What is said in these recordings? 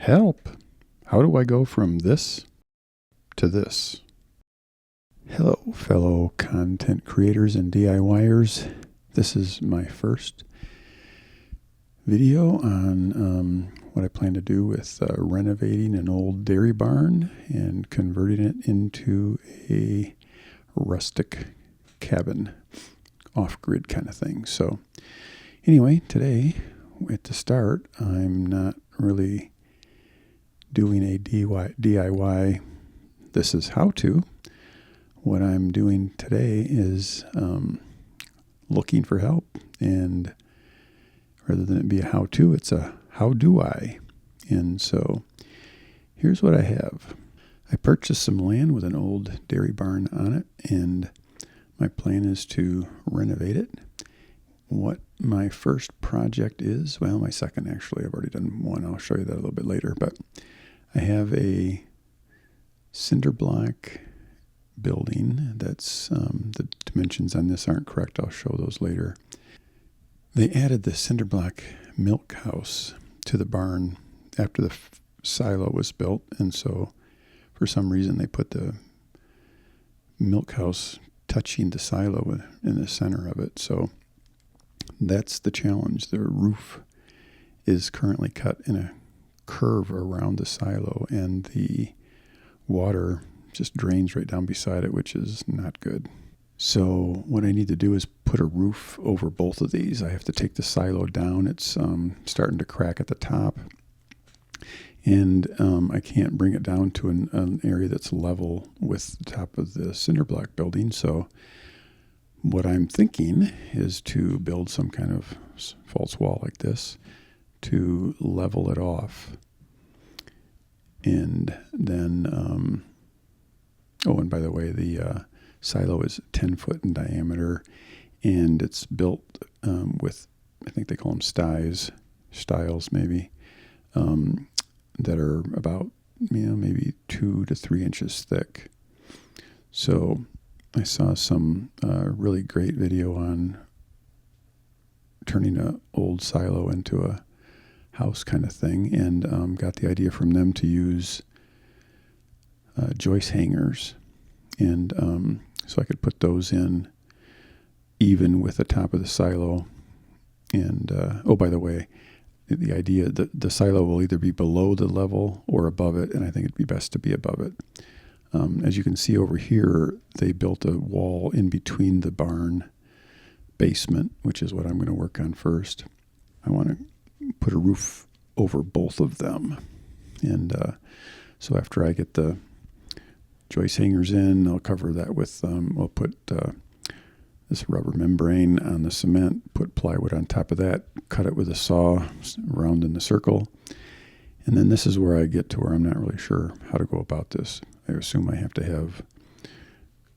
Help! How do I go from this to this? Hello, fellow content creators and DIYers. This is my first video on what I plan to do with renovating an old dairy barn and converting it into a rustic cabin, off-grid kind of thing. So anyway, today at the start, I'm not really doing a DIY. This is how to. What I'm doing today is looking for help, and rather than it be a how-to, it's a how do I. And so here's what I have. I purchased some land with an old dairy barn on it, and my plan is to renovate it. What my first project is, well, my second actually, I've already done one. I'll show you that a little bit later, but I have a cinder block building that's, the dimensions on this aren't correct. I'll show those later. They added the cinder block milk house to the barn after the silo was built, and so for some reason they put the milk house touching the silo in the center of it. So that's the challenge. The roof is currently cut in a curve around the silo, and the water just drains right down beside it, which is not good. So what I need to do is put a roof over both of these. I have to take the silo down. It's starting to crack at the top, and I can't bring it down to an area that's level with the top of the cinder block building. So what I'm thinking is to build some kind of false wall like this to level it off. And then, and by the way, the silo is 10 foot in diameter, and it's built with, I think they call them stiles maybe, that are about, maybe 2 to 3 inches thick. So I saw some really great video on turning an old silo into a house kind of thing, and got the idea from them to use joist hangers, and so I could put those in even with the top of the silo. And by the way, the idea that the silo will either be below the level or above it, and I think it'd be best to be above it. As you can see over here, they built a wall in between the barn basement, which is what I'm going to work on first. I want to put a roof over both of them, and so after I get the joist hangers in, I'll cover that with we'll put this rubber membrane on the cement, put plywood on top of that, cut it with a saw around in the circle, and then this is where I get to where I'm not really sure how to go about this. I assume I have to have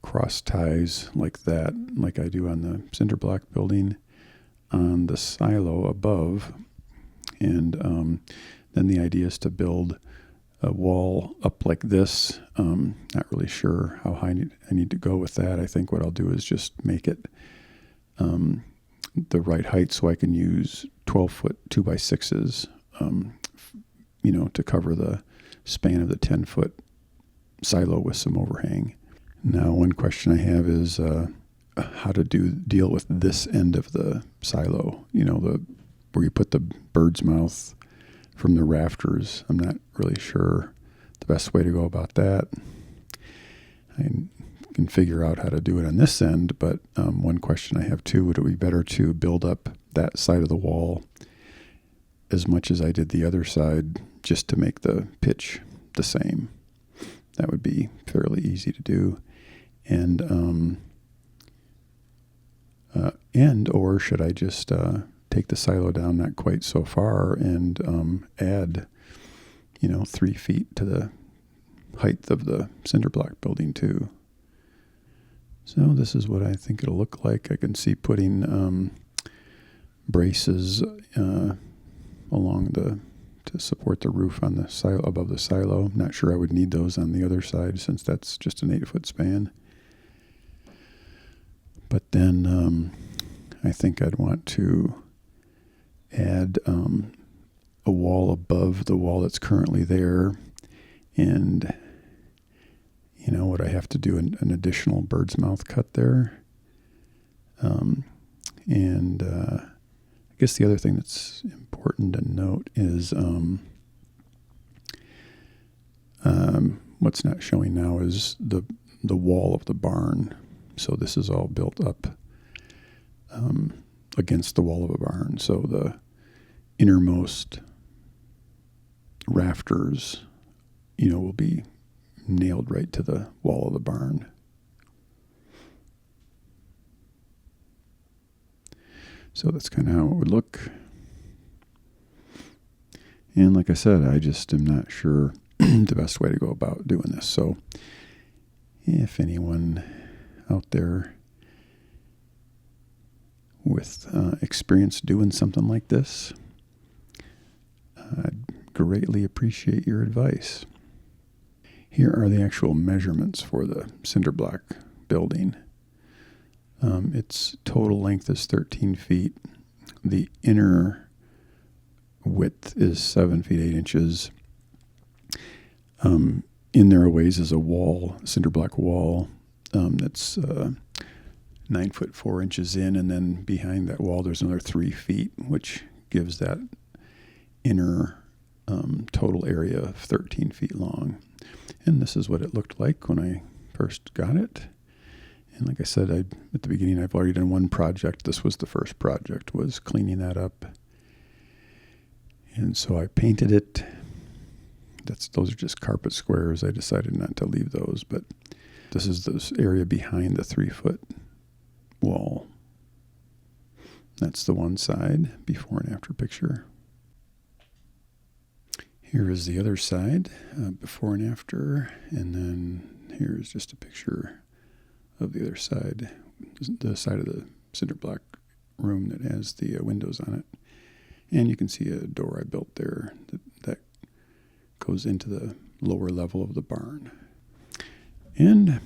cross ties like that, like I do on the cinder block building, on the silo above. And then the idea is to build a wall up like this. Not really sure how high I need to go with that. I think what I'll do is just make it the right height so I can use 12-foot 2x6s, to cover the span of the 10-foot silo with some overhang. Now, one question I have is how to deal with this end of the silo, where you put the bird's mouth from the rafters. I'm not really sure the best way to go about that. I can figure out how to do it on this end, but one question I have too, would it be better to build up that side of the wall as much as I did the other side just to make the pitch the same? That would be fairly easy to do. Or should I just take the silo down not quite so far and add 3 feet to the height of the cinder block building too? So this is what I think it'll look like. I can see putting braces along to support the roof on the silo, above the silo. I'm not sure I would need those on the other side since that's just an 8-foot span. But then I think I'd want to add a wall above the wall that's currently there, and would I have to do an additional bird's mouth cut there? I guess the other thing that's important to note is what's not showing now is the wall of the barn. So this is all built up against the wall of a barn. So the innermost rafters, will be nailed right to the wall of the barn. So that's kind of how it would look. And like I said, I just am not sure the best way to go about doing this. So if anyone out there with experience doing something like this, I'd greatly appreciate your advice. Here are the actual measurements for the cinder block building. Its total length is 13 feet. The inner width is 7 feet 8 inches. In there a ways is a wall, cinder block wall, that's 9 foot 4 inches in, and then behind that wall there's another 3 feet, which gives that inner total area of 13 feet long. And this is what it looked like when I first got it. And like I said, at the beginning, I've already done one project. This was the first project, was cleaning that up. And so I painted it. Those are just carpet squares. I decided not to leave those, but this is this area behind the 3 foot wall. That's the one side, before and after picture. Here is the other side, before and after, and then here's just a picture of the other side, the side of the cinder block room that has the windows on it. And you can see a door I built there that goes into the lower level of the barn. And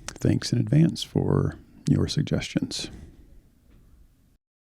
thanks in advance for your suggestions.